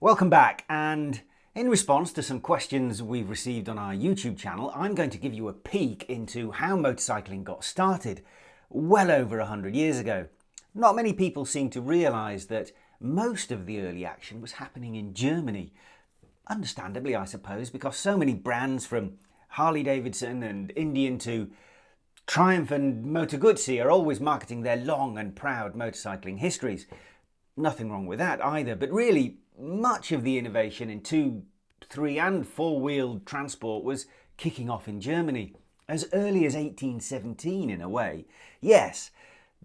Welcome back, and in response to some questions we've received on our YouTube channel, I'm going to give you a peek into how motorcycling got started well over 100 years ago. Not many people seem to realise that most of the early action was happening in Germany. Understandably, I suppose, because so many brands from Harley-Davidson and Indian to Triumph and Moto Guzzi are always marketing their long and proud motorcycling histories. Nothing wrong with that either, but really much of the innovation in 2, 3 and 4-wheeled transport was kicking off in Germany as early as 1817 in a way. Yes,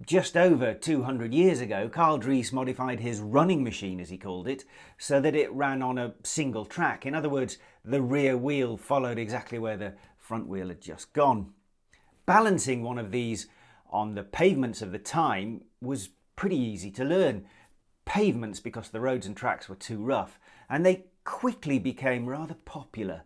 just over 200 years ago, Carl Dries modified his running machine, as he called it, so that it ran on a single track. In other words, the rear wheel followed exactly where the front wheel had just gone. Balancing one of these on the pavements of the time was pretty easy to learn. Pavements because the roads and tracks were too rough, and they quickly became rather popular.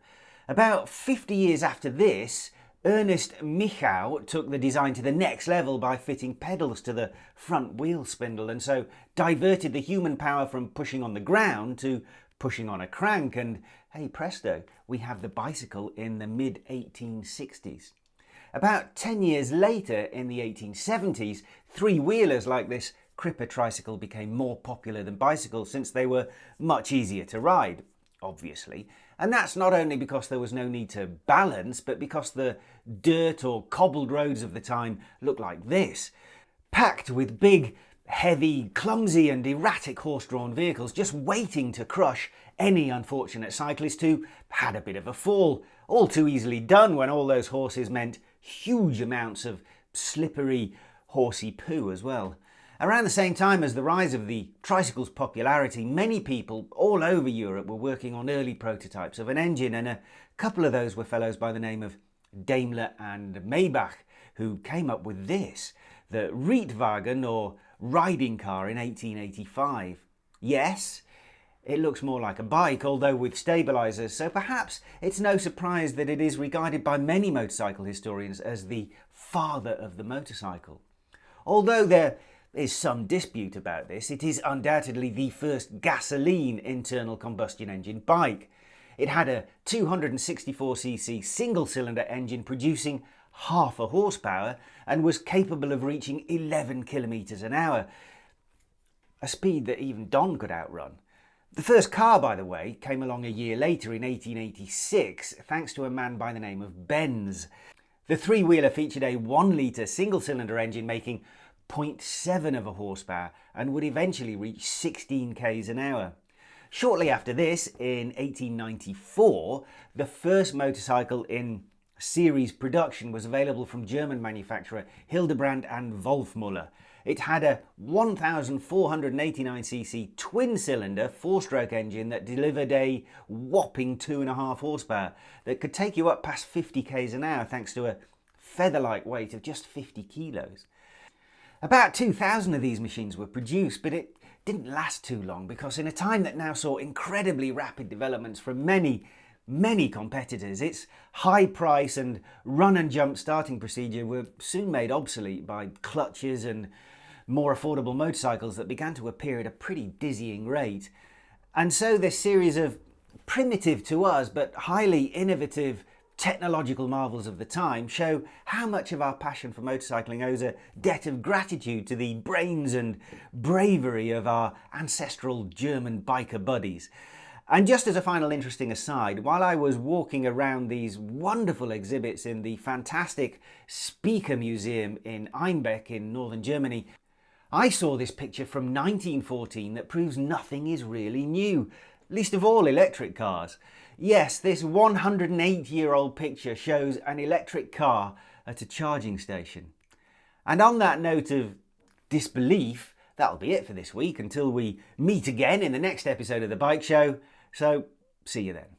About 50 years after this, Ernest Michau took the design to the next level by fitting pedals to the front wheel spindle, and so diverted the human power from pushing on the ground to pushing on a crank, and hey presto, we have the bicycle in the mid-1860s. About 10 years later, in the 1870s, three-wheelers like this Cripper tricycle became more popular than bicycles since they were much easier to ride, obviously. And that's not only because there was no need to balance, but because the dirt or cobbled roads of the time looked like this, packed with big, heavy, clumsy and erratic horse-drawn vehicles just waiting to crush any unfortunate cyclist who had a bit of a fall. All too easily done when all those horses meant huge amounts of slippery, horsey poo as well. Around the same time as the rise of the tricycle's popularity, many people all over Europe were working on early prototypes of an engine, and a couple of those were fellows by the name of Daimler and Maybach, who came up with this, the Rietwagen or riding car in 1885. Yes, it looks more like a bike, although with stabilisers, so perhaps it's no surprise that it is regarded by many motorcycle historians as the father of the motorcycle. Although there is some dispute about this, it is undoubtedly the first gasoline internal combustion engine bike. It had a 264cc single-cylinder engine producing half a horsepower and was capable of reaching 11 kilometres an hour, a speed that even Don could outrun. The first car, by the way, came along a year later in 1886 thanks to a man by the name of Benz. The three-wheeler featured a 1-litre single-cylinder engine making 0.7 of a horsepower and would eventually reach 16 k's an hour. Shortly after this, in 1894, the first motorcycle in series production was available from German manufacturer Hildebrand and Wolfmuller. It had a 1489cc twin-cylinder 4-stroke engine that delivered a whopping 2.5 horsepower that could take you up past 50 k's an hour thanks to a feather-like weight of just 50 kilos. About 2,000 of these machines were produced, but it didn't last too long because in a time that now saw incredibly rapid developments from many competitors, its high price and run and jump starting procedure were soon made obsolete by clutches and more affordable motorcycles that began to appear at a pretty dizzying rate. And so this series of primitive to us but highly innovative technological marvels of the time show how much of our passion for motorcycling owes a debt of gratitude to the brains and bravery of our ancestral German biker buddies. And just as a final interesting aside, while I was walking around these wonderful exhibits in the fantastic Speaker Museum in Einbeck in northern Germany, I saw this picture from 1914 that proves nothing is really new, least of all electric cars. Yes, this 108-year-old picture shows an electric car at a charging station. And on that note of disbelief, that'll be it for this week until we meet again in the next episode of The Bike Show. So, see you then.